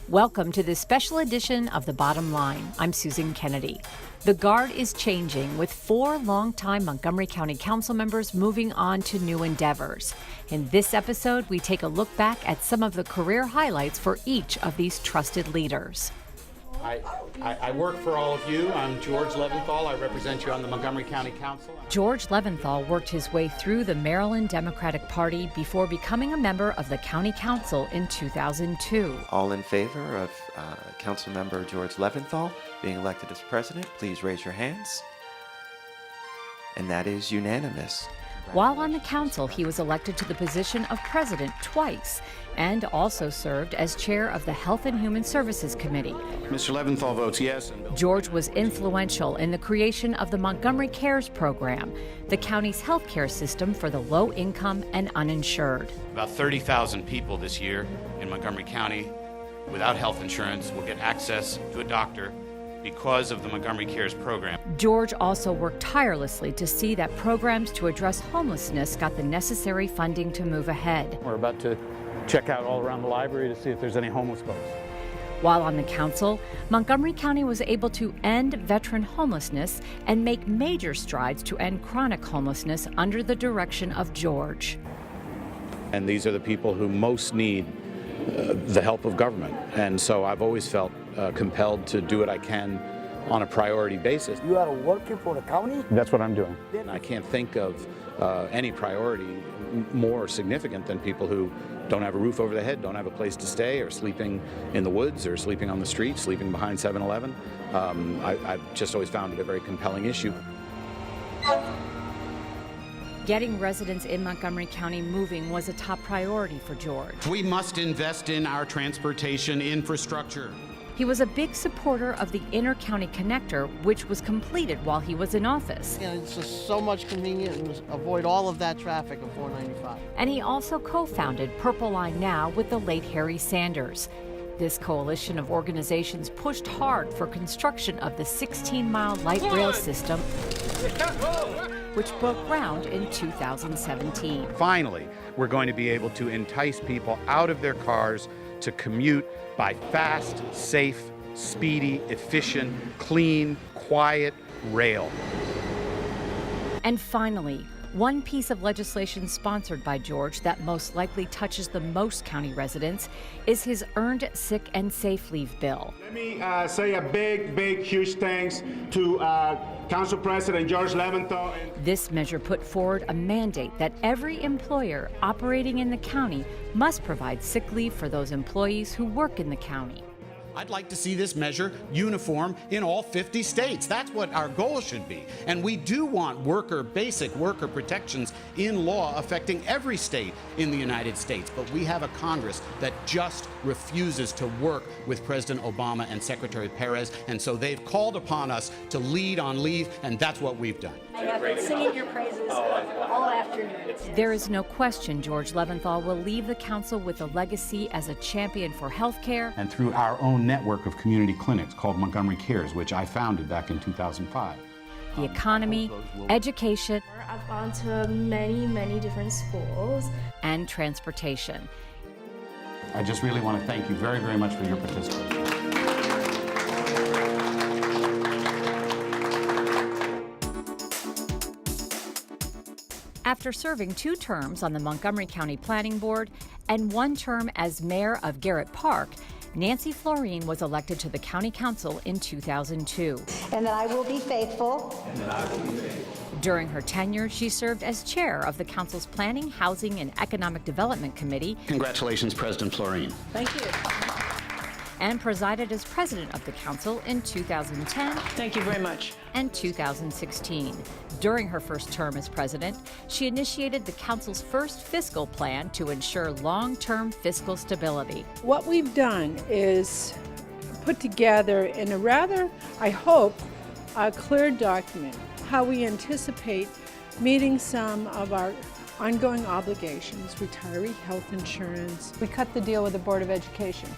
Welcome to this special edition of The Bottom Line. I'm Susan Kenedy. The guard is changing, with 4 longtime Montgomery County Councilmembers moving on to new endeavors. In this episode, we take a look back at some of the career highlights for each of these trusted leaders. I work for all of you. I'm George Leventhal. I represent you on the Montgomery County Council. George Leventhal worked his way through the Maryland Democratic Party before becoming a member of the County Council in 2002. All in favor of Councilmember George Leventhal being elected as president, please raise your hands. And that is unanimous. While on the council, he was elected to the position of president twice and also served as chair of the Health and Human Services Committee. Mr. Leventhal votes yes. George was influential in the creation of the Montgomery Cares program, the county's health care system for the low-income and uninsured. About 30,000 people this year in Montgomery County without health insurance will get access to a doctor because of the Montgomery Cares program. George also worked tirelessly to see that programs to address homelessness got the necessary funding to move ahead. We're about to check out all around the library to see if there's any homeless folks. While on the council, Montgomery County was able to end veteran homelessness and make major strides to end chronic homelessness under the direction of George. And these are the people who most need the help of government. And so I've always felt compelled to do what I can on a priority basis. You are working for the county? That's what I'm doing. And I can't think of any priority more significant than people who don't have a roof over their head, don't have a place to stay, or sleeping in the woods, or sleeping on the street, sleeping behind 7-Eleven. I've just always found it a very compelling issue. Getting residents in Montgomery County moving was a top priority for George. We must invest in our transportation infrastructure. He was a big supporter of the Inter-County Connector, which was completed while he was in office. And it's just so much convenient and avoid all of that traffic of 495. And he also co-founded Purple Line Now with the late Harry Sanders. This coalition of organizations pushed hard for construction of the 16-mile light rail system, which broke ground in 2017. Finally, we're going to be able to entice people out of their cars to commute by fast, safe, speedy, efficient, clean, quiet rail. And finally, one piece of legislation sponsored by George that most likely touches the most county residents is his Earned Sick and Safe Leave bill. Let me say a big, huge thanks to Council President George Leventhal. This measure put forward a mandate that every employer operating in the county must provide sick leave for those employees who work in the county. I'd like to see this measure uniform in all 50 states. That's what our goal should be. And we do want basic worker protections in law affecting every state in the United States. But we have a Congress that just refuses to work with President Obama and Secretary Perez. And so they've called upon us to lead on leave, and that's what we've done. I have been singing your praises all afternoon. There is no question George Leventhal will leave the council with a legacy as a champion for health care And through our own network of community clinics called Montgomery Cares, which I founded back in 2005. the economy, education, I've gone to many different schools. and transportation. I just really want to thank you very, very much for your participation. After serving 2 terms on the Montgomery County Planning Board and 1 term as mayor of Garrett Park, Nancy Floreen was elected to the County Council in 2002. And that I will be faithful. During her tenure, she served as chair of the Council's Planning, Housing, and Economic Development Committee. Congratulations, President Floreen. Thank you. And presided as president of the council in 2010 Thank you very much. and 2016. During her first term as president, she initiated the council's first fiscal plan to ensure long-term fiscal stability. What we've done is put together in a rather, I hope, a clear document how we anticipate meeting some of our ongoing obligations, retiree health insurance. We cut the deal with the Board of Education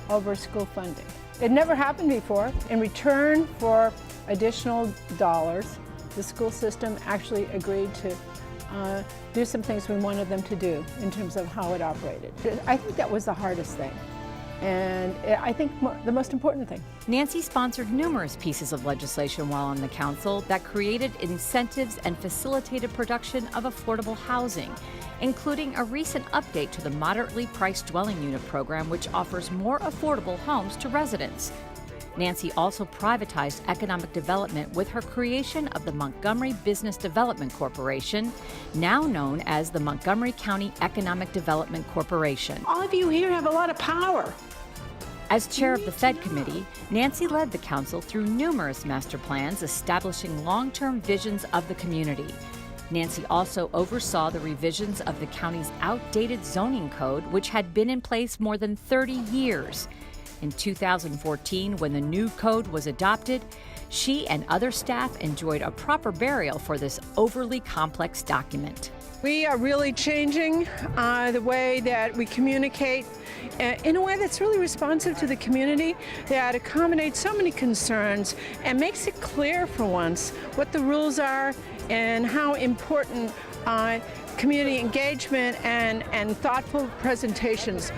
over school funding. It never happened before. In return for additional dollars, the school system actually agreed to do some things we wanted them to do in terms of how it operated. I think that was the hardest thing, and I think the most important thing. Nancy sponsored numerous pieces of legislation while on the council that created incentives and facilitated production of affordable housing, including a recent update to the moderately priced dwelling unit program, which offers more affordable homes to residents. Nancy also privatized economic development with her creation of the Montgomery Business Development Corporation, now known as the Montgomery County Economic Development Corporation. All of you here have a lot of power. As chair of the Fed Committee, Nancy led the council through numerous master plans establishing long-term visions of the community. Nancy also oversaw the revisions of the county's outdated zoning code, which had been in place more than 30 years. In 2014, when the new code was adopted, she and other staff enjoyed a proper burial for this overly complex document. We are really changing the way that we communicate in a way that's really responsive to the community, that accommodates so many concerns and makes it clear for once what the rules are and how important community engagement and thoughtful presentations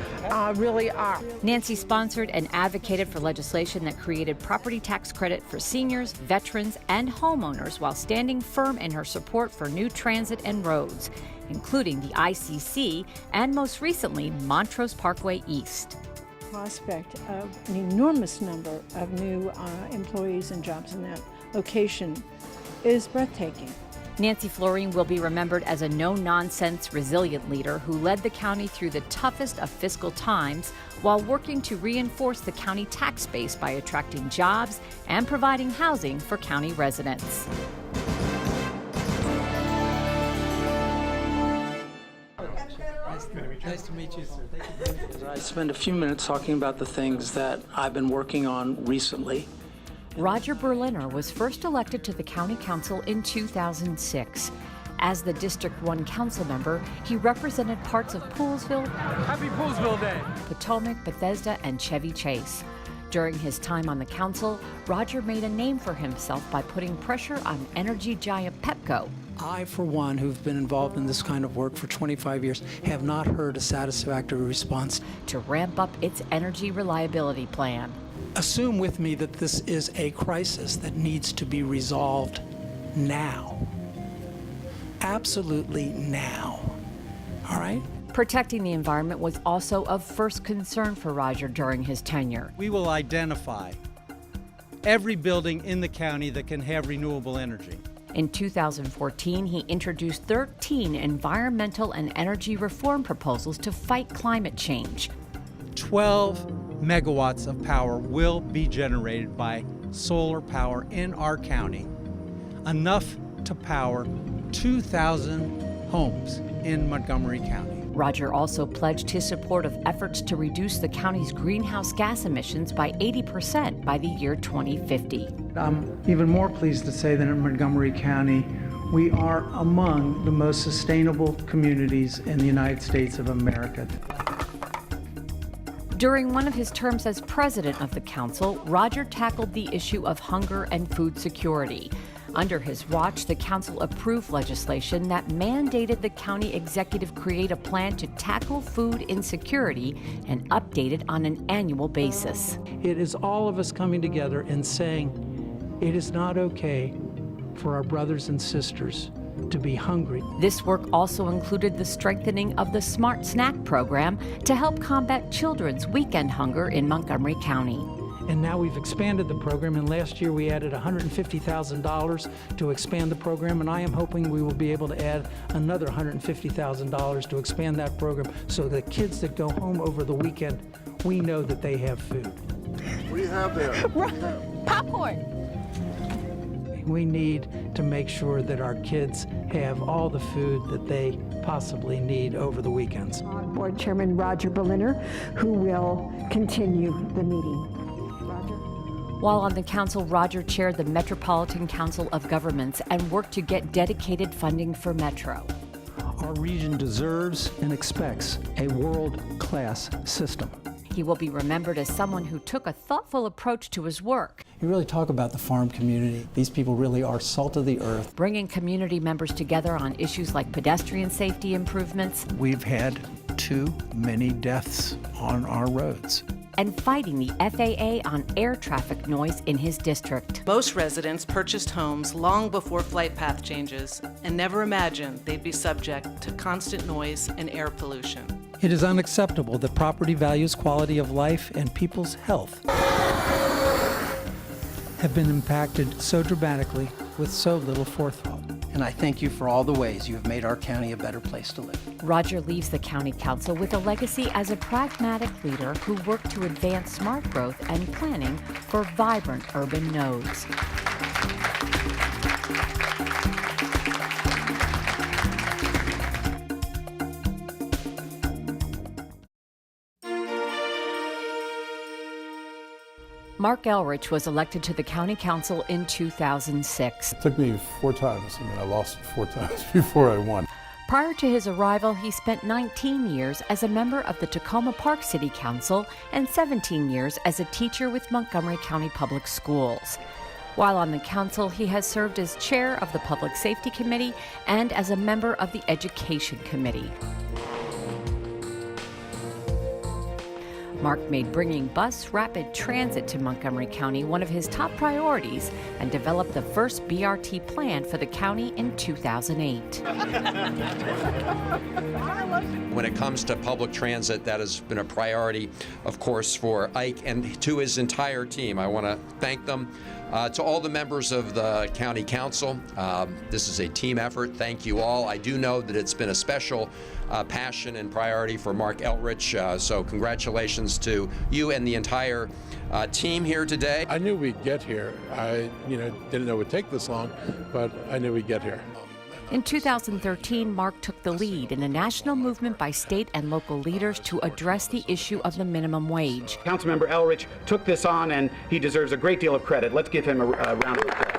really are. Nancy sponsored and advocated for legislation that created property tax credit for seniors, veterans, and homeowners while standing firm in her support for new transit and roads, including the ICC and most recently Montrose Parkway East. Prospect of an enormous number of new employees and jobs in that location is breathtaking. Nancy Floreen will be remembered as a no-nonsense, resilient leader who led the county through the toughest of fiscal times while working to reinforce the county tax base by attracting jobs and providing housing for county residents. Nice to meet you, sir. Thank you very much. I spend a few minutes talking about the things that I've been working on recently. Roger Berliner was first elected to the County Council in 2006. As the District 1 council member, he represented parts of Poolsville, Happy Poolsville Day! Potomac, Bethesda, and Chevy Chase. During his time on the council, Roger made a name for himself by putting pressure on energy giant Pepco. I, for one, who've been involved in this kind of work for 25 years, have not heard a satisfactory response. To ramp up its energy reliability plan. Assume with me that this is a crisis that needs to be resolved now. Absolutely now. All right? Protecting the environment was also of first concern for Roger during his tenure. We will identify every building in the county that can have renewable energy. In 2014, he introduced 13 environmental and energy reform proposals to fight climate change. 12 megawatts of power will be generated by solar power in our county, enough to power 2,000 homes in Montgomery County. Roger also pledged his support of efforts to reduce the county's greenhouse gas emissions by 80% by the year 2050. I'm even more pleased to say that in Montgomery County, we are among the most sustainable communities in the United States of America. During one of his terms as president of the council, Roger tackled the issue of hunger and food security. Under his watch, the council approved legislation that mandated the county executive create a plan to tackle food insecurity and update it on an annual basis. It is all of us coming together and saying it is not okay for our brothers and sisters to be hungry. This work also included the strengthening of the Smart Snack program to help combat children's weekend hunger in Montgomery County. And now we've expanded the program, and last year we added $150,000 to expand the program, and I am hoping we will be able to add another $150,000 to expand that program so that kids that go home over the weekend, we know that they have food. What do you have there? Popcorn. We need to make sure that our kids have all the food that they possibly need over the weekends. Board Chairman Roger Berliner, who will continue the meeting. While on the council, Roger chaired the Metropolitan Council of Governments and worked to get dedicated funding for Metro. Our region deserves and expects a world-class system. He will be remembered as someone who took a thoughtful approach to his work. You really talk about the farm community. These people really are salt of the earth. Bringing community members together on issues like pedestrian safety improvements. We've had too many deaths on our roads. And fighting the FAA on air traffic noise in his district. Most residents purchased homes long before flight path changes and never imagined they'd be subject to constant noise and air pollution. It is unacceptable that property values, quality of life, and people's health have been impacted so dramatically with so little forethought. And I thank you for all the ways you have made our county a better place to live. Roger leaves the county council with a legacy as a pragmatic leader who worked to advance smart growth and planning for vibrant urban nodes. Marc Elrich was elected to the county council in 2006. It took me 4 times. I lost 4 times before I won. Prior to his arrival, he spent 19 years as a member of the Tacoma Park City Council and 17 years as a teacher with Montgomery County Public Schools. While on the council, he has served as chair of the Public Safety Committee and as a member of the Education Committee. Marc made bringing bus rapid transit to Montgomery County one of his top priorities and developed the first BRT plan for the county in 2008. When it comes to public transit, that has been a priority, of course, for Ike and to his entire team. I want to thank them. To all the members of the County Council, this is a team effort. Thank you all. I do know that it's been a special passion and priority for Marc Elrich, so congratulations to you and the entire team here today. I knew we'd get here. I didn't know it would take this long, but I knew we'd get here. In 2013, Marc took the lead in a national movement by state and local leaders to address the issue of the minimum wage. Councilmember Elrich took this on, and he deserves a great deal of credit. Let's give him a round of applause.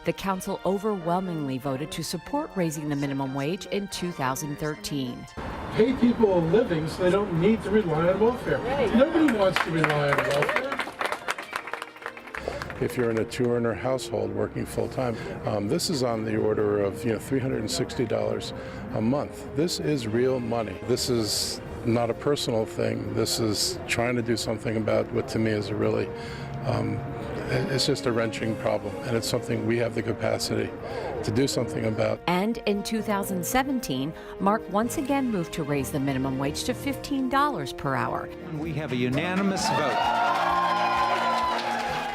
The council overwhelmingly voted to support raising the minimum wage in 2013. Pay people a living so they don't need to rely on welfare. Right. Nobody wants to rely on welfare. If you're in a 2-earner household working full-time, this is on the order of $360 a month. This is real money. This is not a personal thing. This is trying to do something about what to me is a really, it's just a wrenching problem, and it's something we have the capacity to do something about. And in 2017, Marc once again moved to raise the minimum wage to $15 per hour. We have a unanimous vote.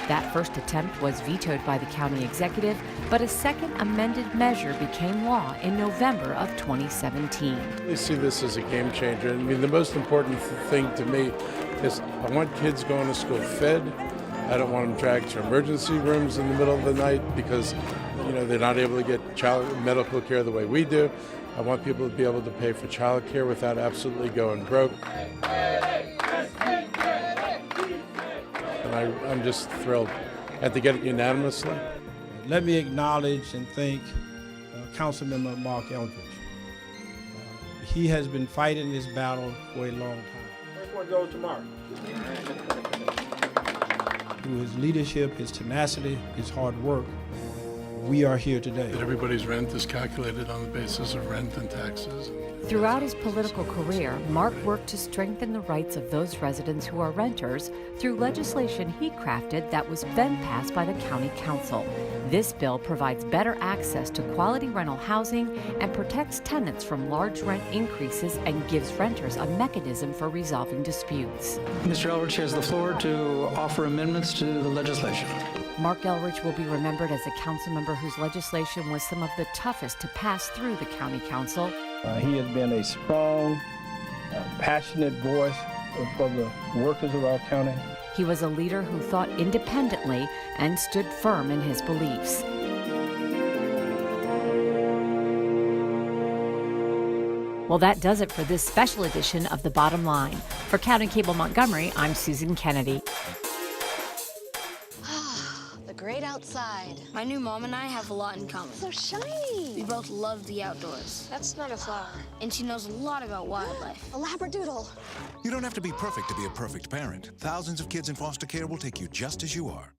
That first attempt was vetoed by the county executive, but a second amended measure became law in November of 2017. I see this as a game changer. The most important thing to me is I want kids going to school fed. I don't want them dragged to emergency rooms in the middle of the night because they're not able to get medical care the way we do. I want people to be able to pay for child care without absolutely going broke. And I'm just thrilled. And to get it unanimously. Let me acknowledge and thank Councilmember Marc Elrich. He has been fighting this battle for a long time. First one goes to Marc. Through his leadership, his tenacity, his hard work, we are here today. Everybody's rent is calculated on the basis of rent and taxes. Throughout his political career, Marc worked to strengthen the rights of those residents who are renters through legislation he crafted that was then passed by the County Council. This bill provides better access to quality rental housing and protects tenants from large rent increases and gives renters a mechanism for resolving disputes. Mr. Elrich has the floor to offer amendments to the legislation. Marc Elrich will be remembered as a council member whose legislation was some of the toughest to pass through the County Council. He has been a strong, passionate voice for the workers of our county. He was a leader who thought independently and stood firm in his beliefs. Well, that does it for this special edition of The Bottom Line. For County Cable Montgomery, I'm Susan Kenedy. the great outside. My new mom and I have a lot in common. So shiny. We both love the outdoors. That's not a flower. And she knows a lot about wildlife. A labradoodle. You don't have to be perfect to be a perfect parent. Thousands of kids in foster care will take you just as you are.